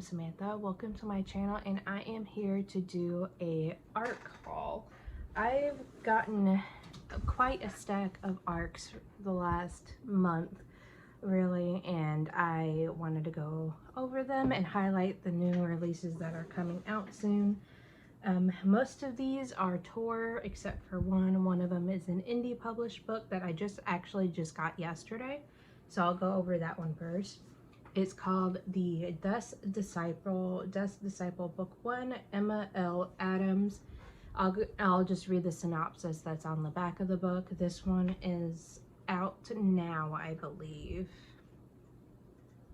Samantha. Welcome to my channel, and I am here to do a ARC haul. I've gotten quite a stack of ARCs the last month, really, and I wanted to go over them and highlight the new releases that are coming out soon. Most of these are Tor, except for one. One of them is an indie published book that I just got yesterday, so I'll go over that one first. It's called the Dust Disciple Book 1, Emma L. Adams. I'll just read the synopsis that's on the back of the book. This one is out now, I believe.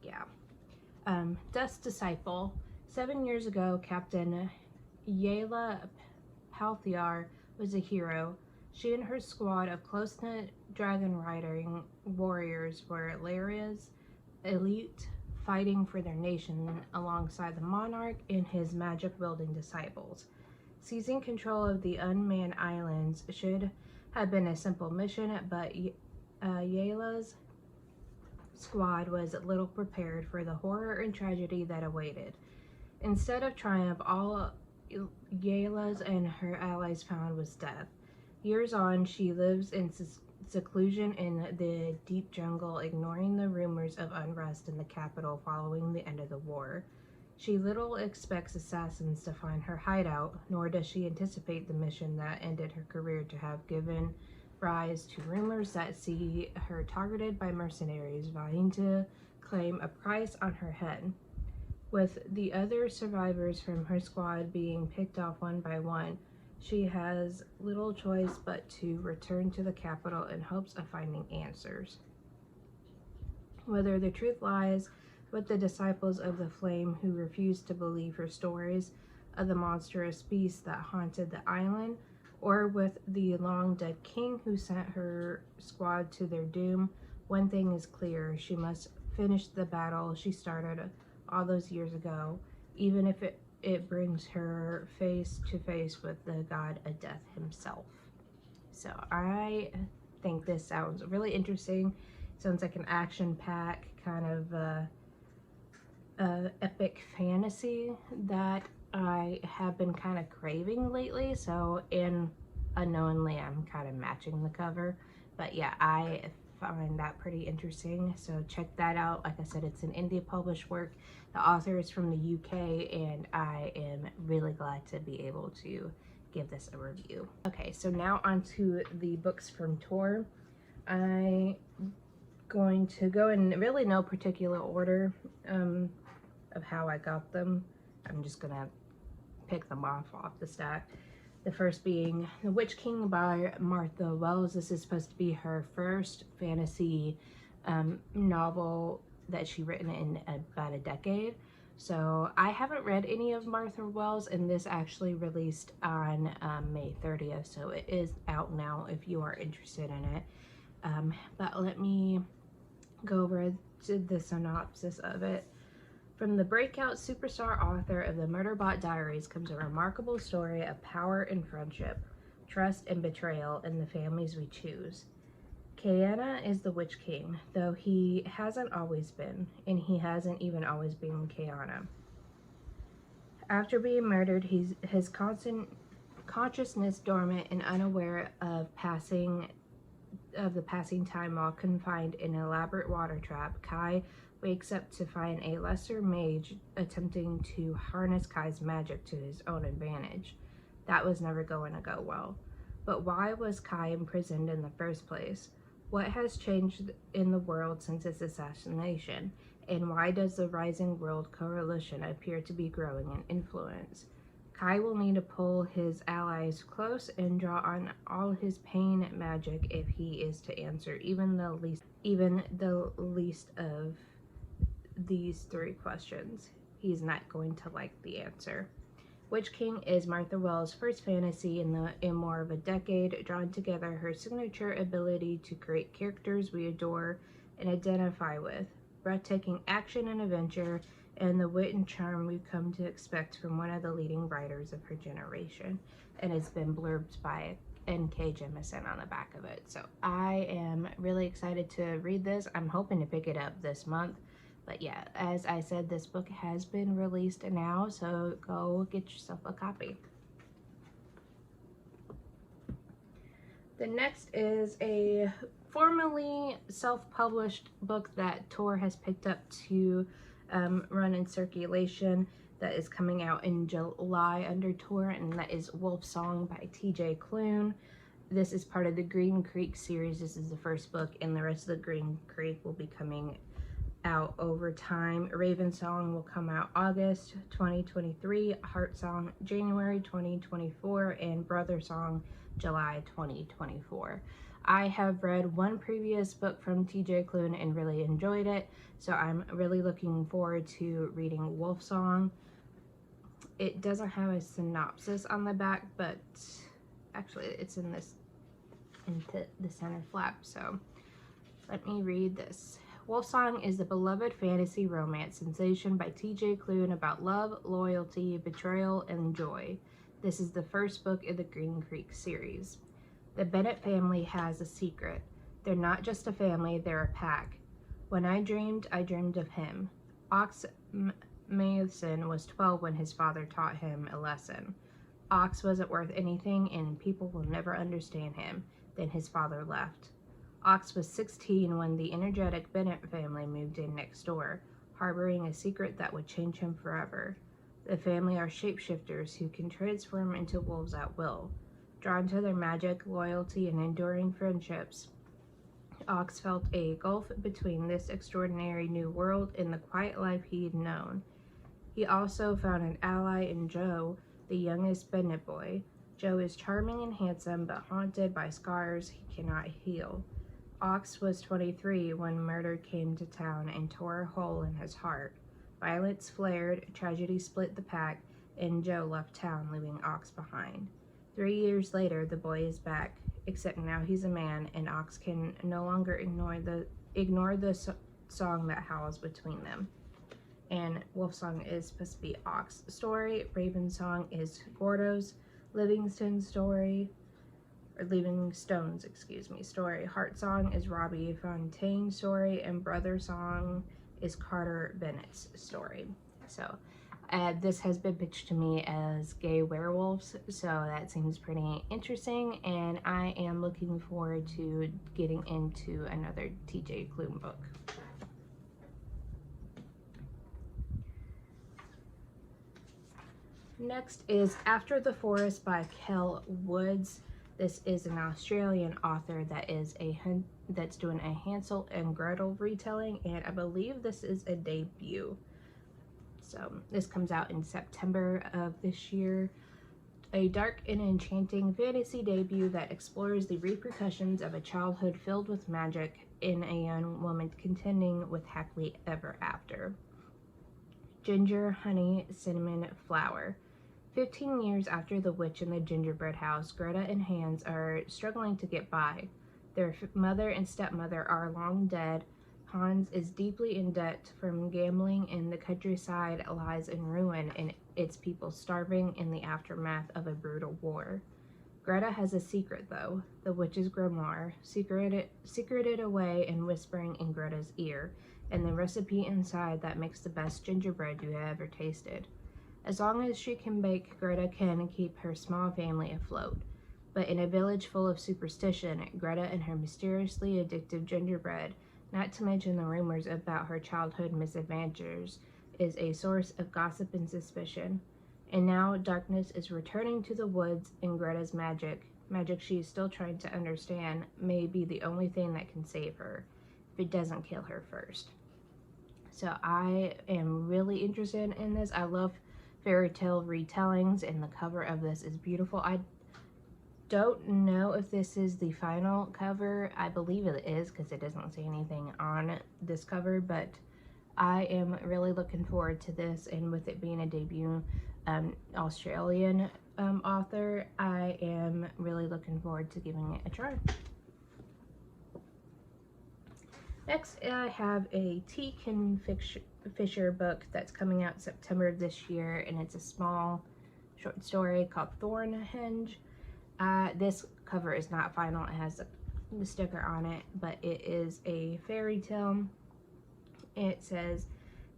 Yeah. Dust Disciple. 7 years ago, Captain Yayla Palthiar was a hero. She and her squad of close-knit dragon riding warriors were Laria's elite, fighting for their nation alongside the monarch and his magic-wielding disciples. Seizing control of the unmanned islands should have been a simple mission, but Yayla's squad was little prepared for the horror and tragedy that awaited. Instead of triumph, all Yayla's and her allies found was death. Years on, she lives in seclusion in the deep jungle, ignoring the rumors of unrest in the capital following the end of the war. She little expects assassins to find her hideout, nor does she anticipate the mission that ended her career to have given rise to rumors that see her targeted by mercenaries vying to claim a price on her head. With the other survivors from her squad being picked off one by one, she has little choice but to return to the capital in hopes of finding answers. Whether the truth lies with the disciples of the flame who refused to believe her stories of the monstrous beasts that haunted the island, or with the long-dead king who sent her squad to their doom, one thing is clear: she must finish the battle she started all those years ago, even if it brings her face to face with the god of death himself. So I think this sounds really interesting. Sounds like an action-packed kind of epic fantasy that I have been kind of craving lately. So unknowingly, I'm kind of matching the cover. But yeah, I find that pretty interesting, so check that out. Like I said, it's an indie published work. The author is from the UK, and I am really glad to be able to give this a review. Okay, so now on to the books from Tor. I'm going to go in really no particular order of how I got them. I'm just gonna pick them off the stack. The first being The Witch King by Martha Wells. This is supposed to be her first fantasy novel that she's written in about a decade. So I haven't read any of Martha Wells, and this actually released on May 30th. So it is out now if you are interested in it. But let me go over the synopsis of it. From the breakout superstar author of the Murderbot Diaries comes a remarkable story of power and friendship, trust and betrayal in the families we choose. Kayana is the Witch King, though he hasn't always been, and he hasn't even always been Kayana. After being murdered, his consciousness dormant and unaware of the passing time while confined in an elaborate water trap. Kai wakes up to find a lesser mage attempting to harness Kai's magic to his own advantage. That was never going to go well. But why was Kai imprisoned in the first place? What has changed in the world since his assassination? And why does the Rising World Coalition appear to be growing in influence? Kai will need to pull his allies close and draw on all his pain magic if he is to answer even the least of these three questions. He's not going to like the answer. Witch King is Martha Wells' first fantasy in more of a decade, drawn together her signature ability to create characters we adore and identify with, breathtaking action and adventure, and the wit and charm we've come to expect from one of the leading writers of her generation. And it's been blurbed by N.K. Jemisin on the back of it. So I am really excited to read this. I'm hoping to pick it up this month, But yeah, as I said, this book has been released now, so go get yourself a copy. The next is a formerly self-published book that Tor has picked up to run in circulation, that is coming out in July under Tor, and that is Wolf Song by TJ Klune. This is part of the Green Creek series. This is the first book, and the rest of the Green Creek will be coming out over time. Raven Song will come out August 2023, Heart Song January 2024, and Brother Song July 2024. I have read one previous book from TJ Klune and really enjoyed it, so I'm really looking forward to reading Wolf Song. It doesn't have a synopsis on the back, but actually it's in this, into the center flap, so let me read this. Wolf Song is a beloved fantasy romance sensation by TJ Klune about love, loyalty, betrayal, and joy. This is the first book in the Green Creek series. The Bennett family has a secret. They're not just a family, they're a pack. When I dreamed of him. Ox Matheson was 12 when his father taught him a lesson. Ox wasn't worth anything and people will never understand him. Then his father left. Ox was 16 when the energetic Bennett family moved in next door, harboring a secret that would change him forever. The family are shapeshifters who can transform into wolves at will. Drawn to their magic, loyalty, and enduring friendships, Ox felt a gulf between this extraordinary new world and the quiet life he'd known. He also found an ally in Joe, the youngest Bennett boy. Joe is charming and handsome, but haunted by scars he cannot heal. Ox was 23 when murder came to town and tore a hole in his heart. Violence flared, tragedy split the pack, and Joe left town, leaving Ox behind. 3 years later, the boy is back, except now he's a man, and Ox can no longer ignore the song that howls between them. And Wolf Song is supposed to be Ox's story. Raven Song is Gordo's Livingstone's story. Story. Heart Song is Robbie Fontaine's story, and Brother Song is Carter Bennett's story. So this has been pitched to me as gay werewolves, so that seems pretty interesting, and I am looking forward to getting into another TJ Klune book. Next is After the Forest by Kel Woods. This is an Australian author that's doing a Hansel and Gretel retelling, and I believe this is a debut. So this comes out in September of this year. A dark and enchanting fantasy debut that explores the repercussions of a childhood filled with magic in a young woman contending with happily ever after. Ginger, honey, cinnamon, flower. 15 years after the witch in the gingerbread house, Greta and Hans are struggling to get by. Their mother and stepmother are long dead. Hans is deeply in debt from gambling, and the countryside lies in ruin and its people starving in the aftermath of a brutal war. Greta has a secret, though, the witch's grimoire, secreted away and whispering in Greta's ear, and the recipe inside that makes the best gingerbread you have ever tasted. As long as she can bake, Greta can keep her small family afloat. But in a village full of superstition, Greta and her mysteriously addictive gingerbread, not to mention the rumors about her childhood misadventures, is a source of gossip and suspicion. And now darkness is returning to the woods, and Greta's magic she is still trying to understand, may be the only thing that can save her, if it doesn't kill her first. So I am really interested in this. I love fairy tale retellings, and the cover of this is beautiful. I don't know if this is the final cover. I believe it is, because it doesn't say anything on this cover, but I am really looking forward to this, and with it being a debut Australian author, I am really looking forward to giving it a try. Next, I have a T. Fisher book that's coming out September of this year, and it's a small short story called Thornhenge. This cover is not final. It has the sticker on it, but it is a fairy tale. It says,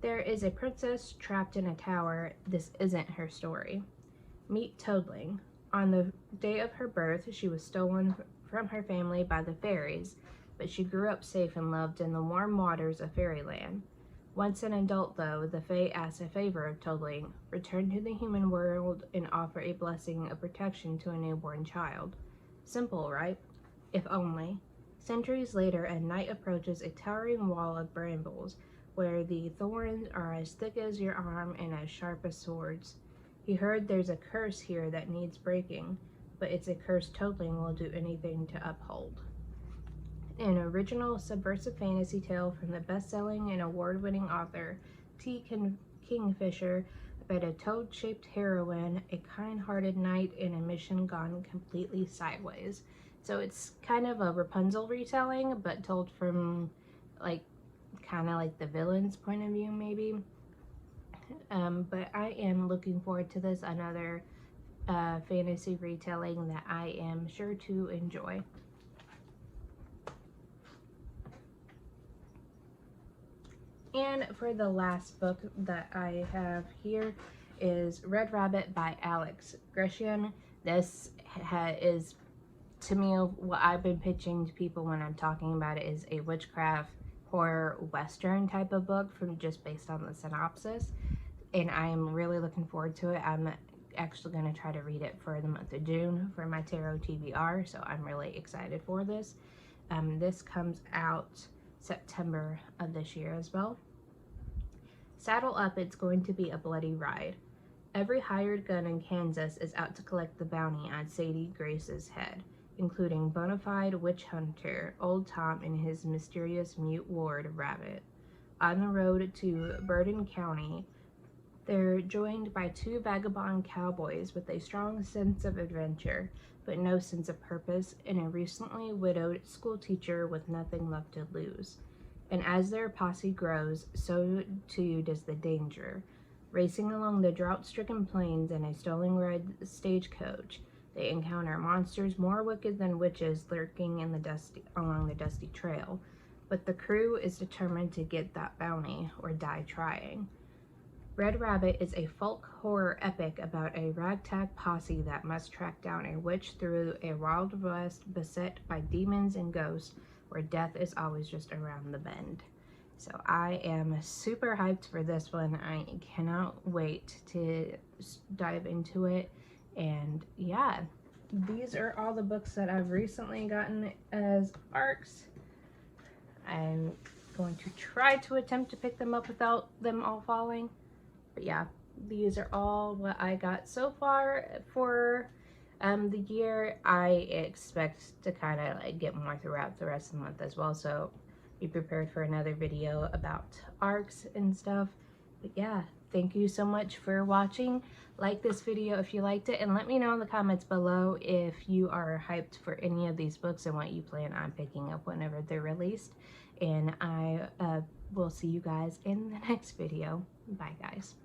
There is a princess trapped in a tower. This isn't her story. Meet Toadling. On the day of her birth, she was stolen from her family by the fairies, but she grew up safe and loved in the warm waters of fairyland. Once an adult, though, the Fae asks a favor of Toadling: return to the human world and offer a blessing of protection to a newborn child. Simple, right? If only. Centuries later, a knight approaches a towering wall of brambles, where the thorns are as thick as your arm and as sharp as swords. He heard there's a curse here that needs breaking, but it's a curse Toadling will do anything to uphold. An original subversive fantasy tale from the best-selling and award-winning author T. Kingfisher about a toad-shaped heroine, a kind-hearted knight, and a mission gone completely sideways. So it's kind of a Rapunzel retelling, but told from, like, kind of like the villain's point of view, maybe. But I am looking forward to this, another fantasy retelling that I am sure to enjoy. And for the last book that I have here is Red Rabbit by Alex Gresham. This is, to me, what I've been pitching to people when I'm talking about it is a witchcraft horror western type of book from just based on the synopsis. And I am really looking forward to it. I'm actually going to try to read it for the month of June for my tarot TBR, so I'm really excited for this. This comes out September of this year as well. Saddle up, it's going to be a bloody ride. Every hired gun in Kansas is out to collect the bounty on Sadie Grace's head, including bona fide witch hunter Old Tom and his mysterious mute ward Rabbit. On the road to Bergen County, they're joined by two vagabond cowboys with a strong sense of adventure, but no sense of purpose, and a recently widowed schoolteacher with nothing left to lose. And as their posse grows, so too does the danger. Racing along the drought-stricken plains in a stolen red stagecoach, they encounter monsters more wicked than witches lurking in along the dusty trail. But the crew is determined to get that bounty or die trying. Red Rabbit is a folk horror epic about a ragtag posse that must track down a witch through a wild west beset by demons and ghosts, where death is always just around the bend. So I am super hyped for this one. I cannot wait to dive into it. And yeah, these are all the books that I've recently gotten as ARCs. I'm going to try to attempt to pick them up without them all falling. But yeah, these are all what I got so far for the year. I expect to kind of like get more throughout the rest of the month as well, so be prepared for another video about ARCs and stuff. But yeah, thank you so much for watching. Like this video if you liked it, and let me know in the comments below if you are hyped for any of these books and what you plan on picking up whenever they're released. And I will see you guys in the next video. Bye guys.